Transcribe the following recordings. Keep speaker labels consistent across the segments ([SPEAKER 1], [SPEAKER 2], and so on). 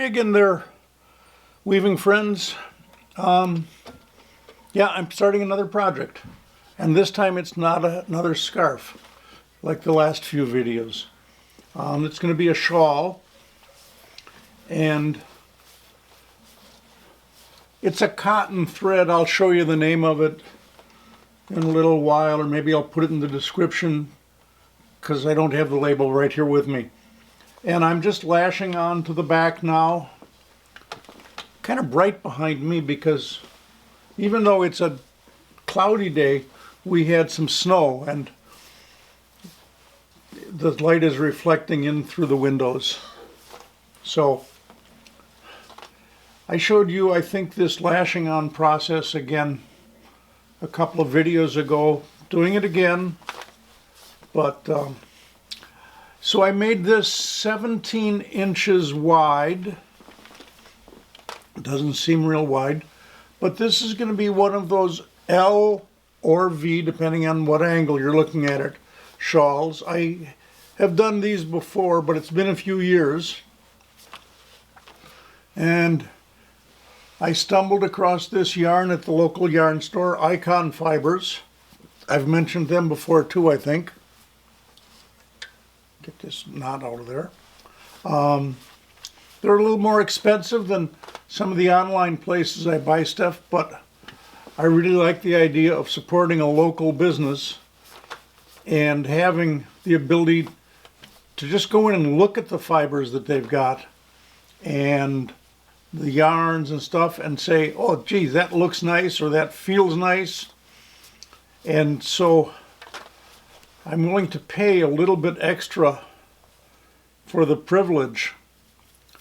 [SPEAKER 1] again there, weaving friends. Yeah, I'm starting another project. And this time it's not another scarf like the last few videos. It's going to be a shawl. And it's a cotton thread. I'll show you the name of it in a little while, or maybe I'll put it in the description because I don't have the label right here with me. And I'm just lashing on to the back now. Kind of bright behind me because even though it's a cloudy day, we had some snow and the light is reflecting in through the windows. So I showed you, I think, this lashing on process again a couple of videos ago, doing it again. But so I made this 17 inches wide. It doesn't seem real wide, but this is going to be one of those L or V, depending on what angle you're looking at it, shawls. I have done these before, but it's been a few years. And I stumbled across this yarn at the local yarn store, Icon Fibers. I've mentioned them before too, I think. Get this knot out of there. They're a little more expensive than some of the online places I buy stuff, but I really like the idea of supporting a local business and having the ability to just go in and look at the fibers that they've got and the yarns and stuff and say, oh geez, that looks nice or that feels nice. And so I'm willing to pay a little bit extra for the privilege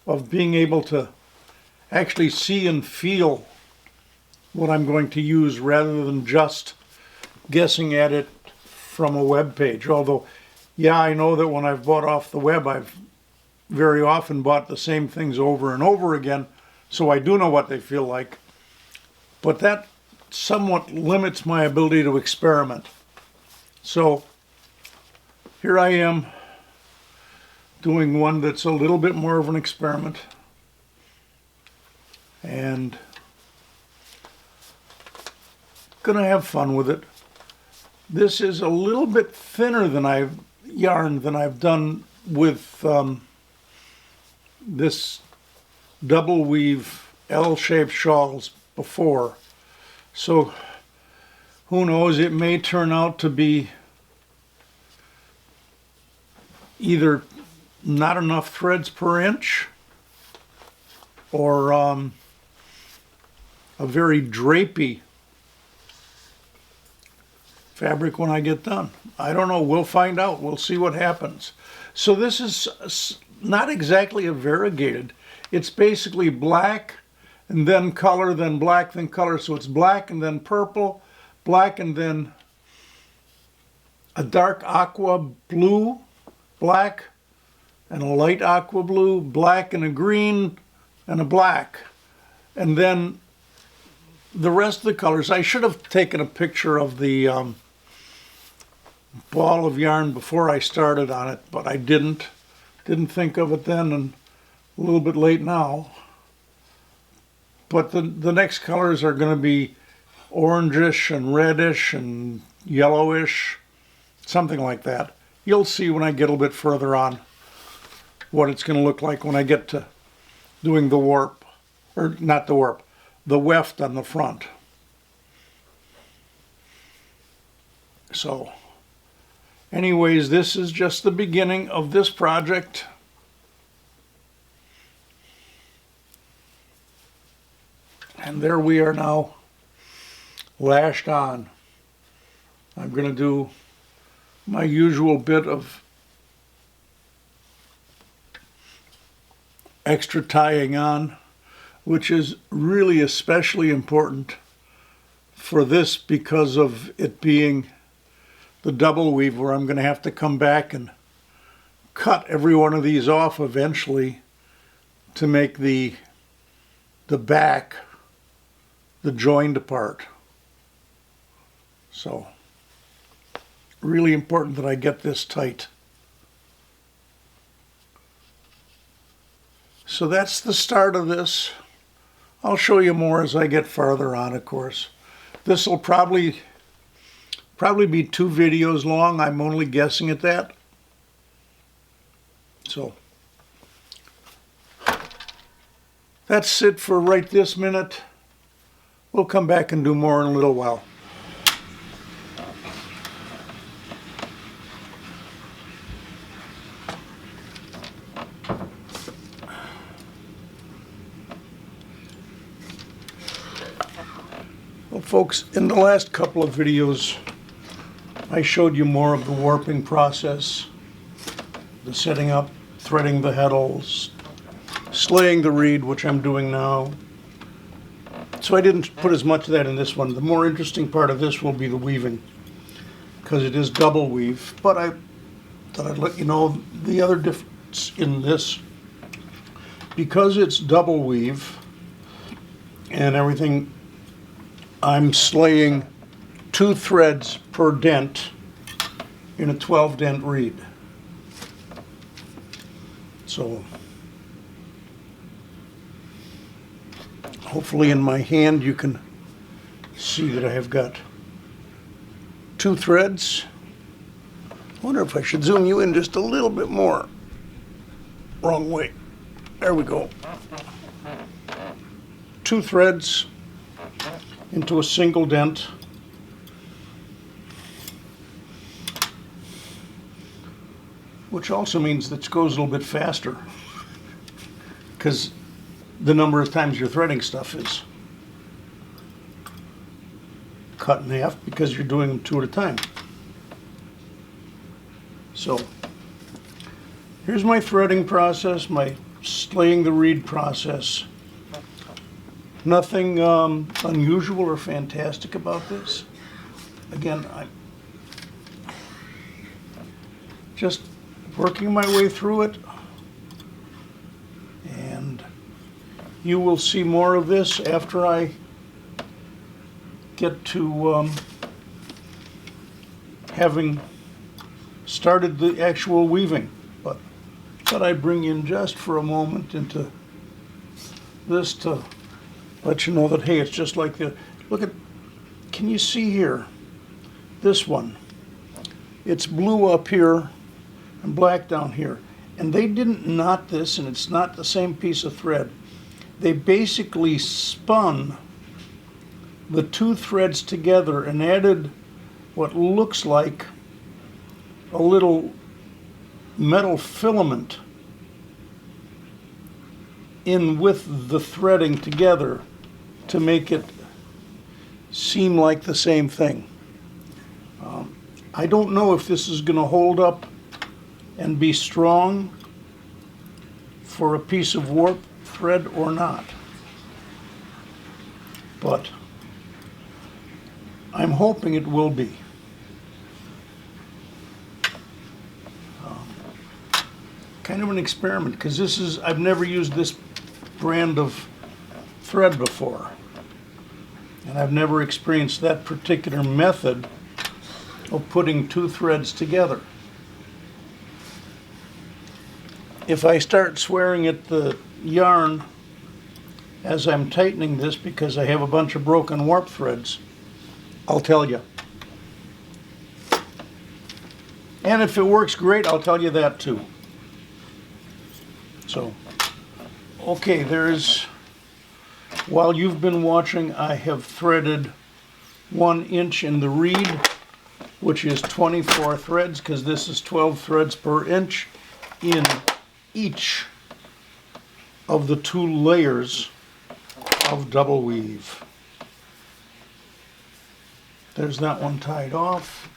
[SPEAKER 1] of being able to actually see and feel what I'm going to use rather than just guessing at it from a web page. Although, yeah, I know that when I've bought off the web, I've very often bought the same things over and over again, so I do know what they feel like. But that somewhat limits my ability to experiment. So here I am doing one that's a little bit more of an experiment. And gonna have fun with it. This is a little bit thinner than yarn than I've done with this double weave L-shaped shawls before. So who knows, it may turn out to be either not enough threads per inch or a very drapey fabric when I get done. I don't know, we'll find out, we'll see what happens. So this is not exactly a variegated, it's basically black and then color, then black, then color. So it's black and then purple, black and then a dark aqua blue, black and a light aqua blue, black and a green and a black. And then the rest of the colors, I should have taken a picture of the ball of yarn before I started on it, but I didn't think of it then, and a little bit late now. But the next colors are going to be orangish and reddish and yellowish, something like that. You'll see when I get a little bit further on what it's going to look like when I get to doing the warp, or not the warp, the weft on the front. So anyways, this is just the beginning of this project. And there we are now, lashed on. I'm going to do my usual bit of extra tying on, which is really especially important for this because of it being the double weave, where I'm going to have to come back and cut every one of these off eventually to make the back, the joined part. So really important that I get this tight. So that's the start of this. I'll show you more as I get farther on, of course. This will probably be 2 videos long. I'm only guessing at that. So that's it for right this minute. We'll come back and do more in a little while. Well, folks, in the last couple of videos, I showed you more of the warping process, the setting up, threading the heddles, slaying the reed, which I'm doing now. So I didn't put as much of that in this one. The more interesting part of this will be the weaving, because it is double weave. But I thought I'd let you know the other difference in this. Because it's double weave and everything, I'm slaying 2 threads per dent in a 12 dent reed. So hopefully in my hand you can see that I have got 2 threads. I wonder if I should zoom you in just a little bit more. Wrong way. There we go. 2 threads into a single dent. Which also means that it goes a little bit faster, because the number of times you're threading stuff is cut in half because you're doing them 2 at a time. So here's my threading process, my slaying the reed process. Nothing unusual or fantastic about this. Again, I'm just working my way through it, and you will see more of this after I get to having started the actual weaving. But I thought I'd bring you in just for a moment into this to let you know that, hey, it's just like the, look at, can you see here, this one, it's blue up here and black down here, and they didn't knot this, and it's not the same piece of thread. They basically spun the 2 threads together and added what looks like a little metal filament in with the threading together to make it seem like the same thing. I don't know if this is going to hold up and be strong for a piece of warp thread or not, but I'm hoping it will be. Kind of an experiment, because this is, I've never used this brand of thread before, and I've never experienced that particular method of putting 2 threads together. If I start swearing at the yarn as I'm tightening this because I have a bunch of broken warp threads, I'll tell you. And if it works great, I'll tell you that too. So, okay, while you've been watching, I have threaded 1 inch in the reed, which is 24 threads, because this is 12 threads per inch in each of the 2 layers of double weave. There's that one tied off.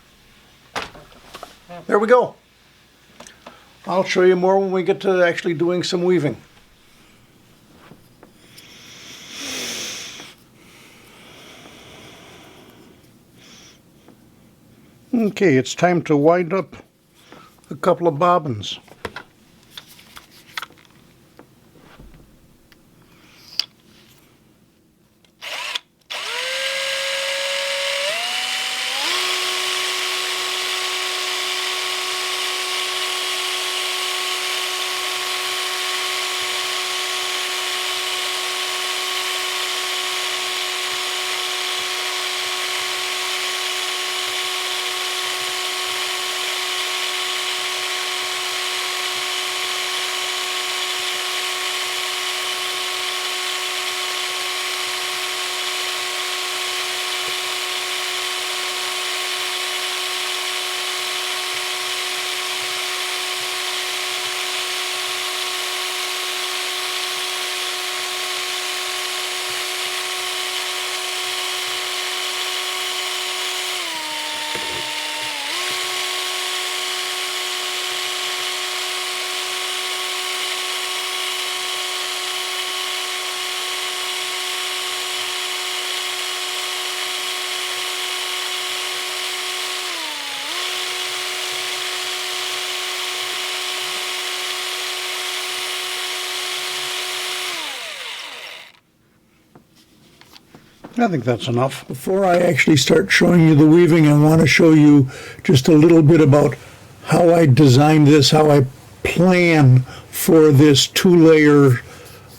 [SPEAKER 1] There we go. I'll show you more when we get to actually doing some weaving. Okay, it's time to wind up a couple of bobbins.
[SPEAKER 2] I think that's enough.
[SPEAKER 1] Before I actually start showing you the weaving, I want to show you just a little bit about how I designed this, how I plan for this 2-layer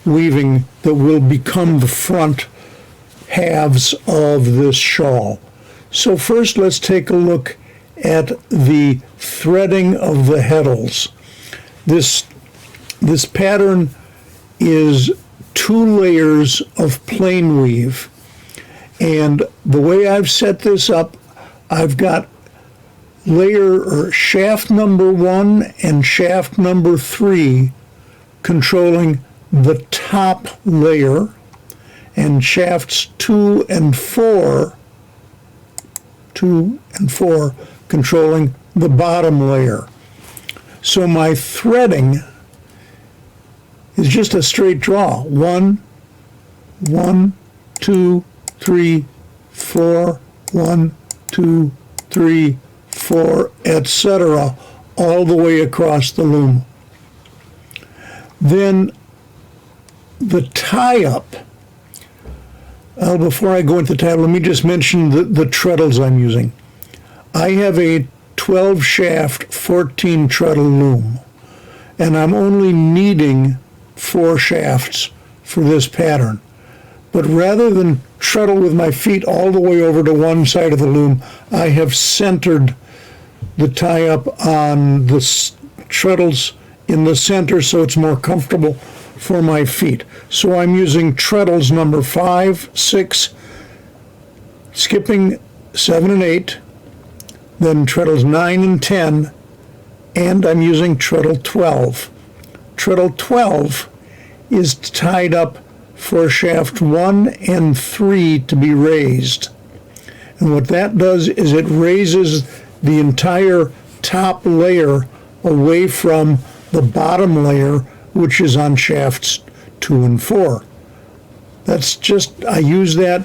[SPEAKER 1] weaving that will become the front halves of this shawl. So first let's take a look at the threading of the heddles. This pattern is 2 layers of plain weave, and the way I've set this up, I've got shaft number 1 and shaft number 3 controlling the top layer, and shafts 2 and 4 controlling the bottom layer. So my threading is just a straight draw. 1, 1, 2, 3, 4, 1, 2, 3, 4, etc., all the way across the loom. Then the tie-up, before I go into the tie-up, let me just mention the treadles I'm using. I have a 12-shaft, 14-treadle loom, and I'm only needing 4 shafts for this pattern. But rather than treadle with my feet all the way over to one side of the loom, I have centered the tie-up on the treadles in the center so it's more comfortable for my feet. So I'm using treadles number 5, 6, skipping 7 and 8, then treadles 9 and 10, and I'm using treadle 12. Treadle 12 is tied up for shaft 1 and 3 to be raised. And what that does is it raises the entire top layer away from the bottom layer, which is on shafts 2 and 4. That's just, I use that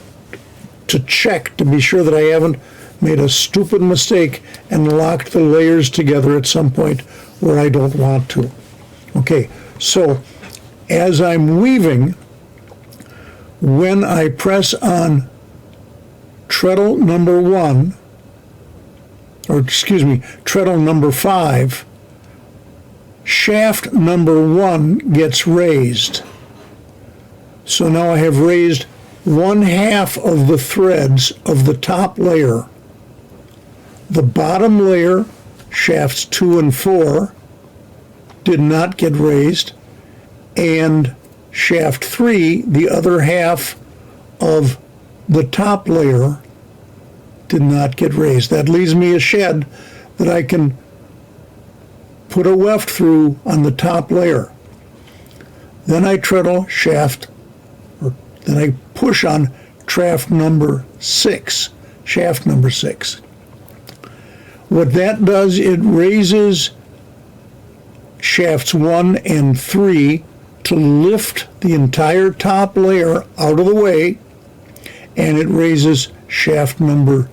[SPEAKER 1] to check to be sure that I haven't made a stupid mistake and locked the layers together at some point where I don't want to. Okay, so as I'm weaving, when I press on treadle number 1, or excuse me, treadle number 5, shaft number 1 gets raised. So now I have raised 1/2 of the threads of the top layer. The bottom layer, shafts 2 and 4, did not get raised, and shaft 3, the other half of the top layer, did not get raised. That leaves me a shed that I can put a weft through on the top layer. Then I treadle then I push on shaft number 6. What that does, it raises shafts 1 and 3 to lift the entire top layer out of the way, and it raises shaft number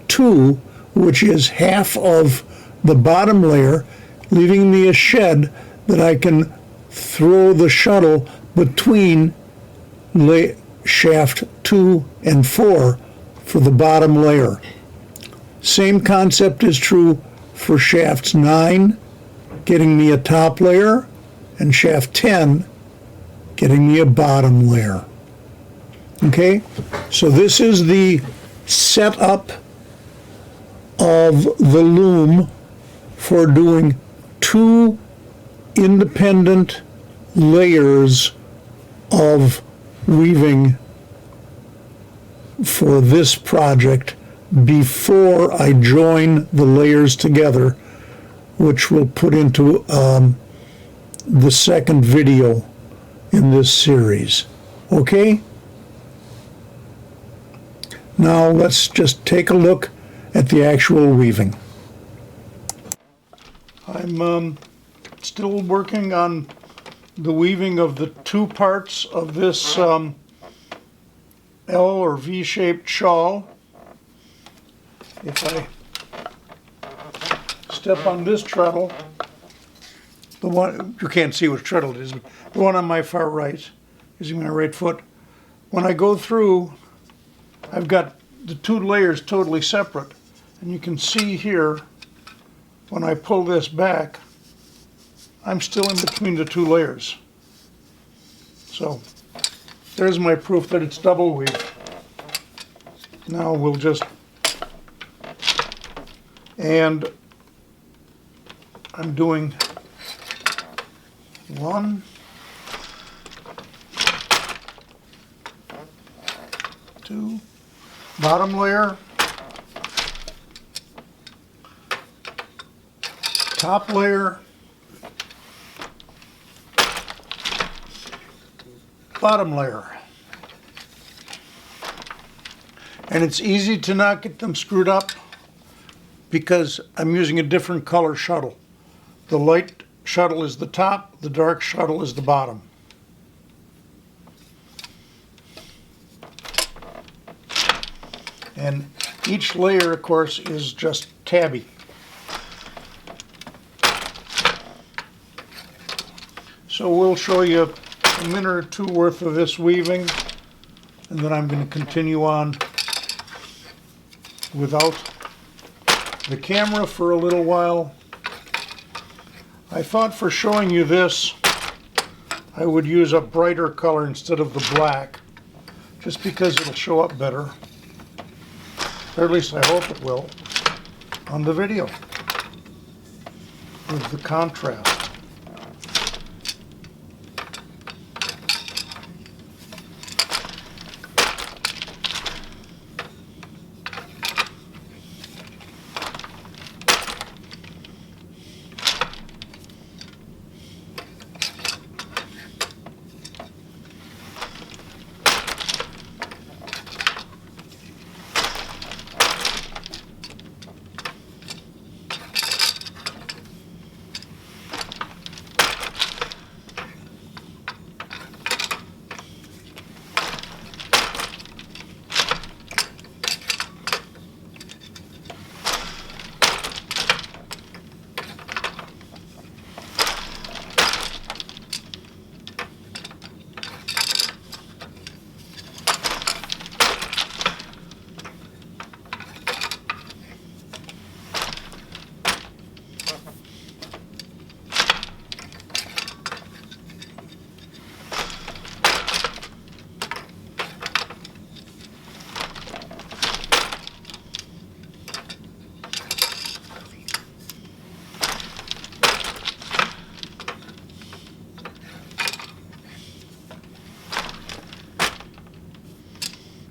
[SPEAKER 1] 2, which is half of the bottom layer, leaving me a shed that I can throw the shuttle between shaft 2 and 4 for the bottom layer. Same concept is true for shafts 9, getting me a top layer, and shaft 10, getting me a bottom layer. Okay, so this is the setup of the loom for doing 2 independent layers of weaving for this project before I join the layers together, which we'll put into the second video in this series. Okay? Now let's just take a look at the actual weaving. I'm still working on the weaving of the 2 parts of this L or V-shaped shawl. If I step on this treadle, the one, you can't see which treadle it is, but the one on my far right, using my right foot, when I go through, I've got the two layers totally separate. And you can see here, when I pull this back, I'm still in between the two layers. So there's my proof that it's double weave. Now we'll just, and I'm doing 1, 2, bottom layer, top layer, bottom layer. And it's easy to not get them screwed up because I'm using a different color shuttle. The light shuttle is the top, the dark shuttle is the bottom. And each layer, of course, is just tabby. So we'll show you a minute or two worth of this weaving, and then I'm going to continue on without the camera for a little while. I thought for showing you this, I would use a brighter color instead of the black, just because it'll show up better. Or at least I hope it will on the video with the contrast.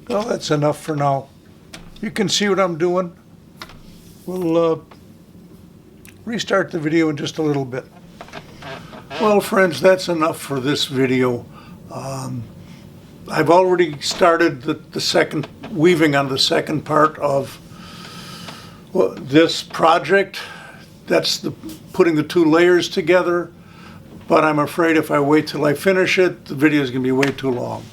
[SPEAKER 1] Well, that's enough for now. You can see what I'm doing. We'll restart the video in just a little bit. Well, friends, that's enough for this video. I've already started the second weaving on the second part of this project. That's putting the two layers together. But I'm afraid if I wait till I finish it, the video is going to be way too long.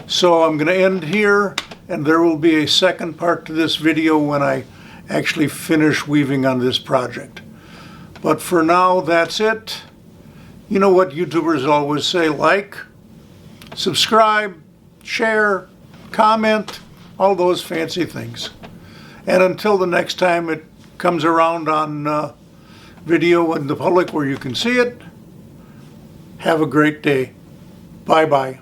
[SPEAKER 1] So I'm going to end here, and there will be a second part to this video when I actually finish weaving on this project. But for now, that's it. You know what YouTubers always say: like, subscribe, share, comment, all those fancy things. And until the next time it comes around on video in the public where you can see it, have a great day. Bye-bye.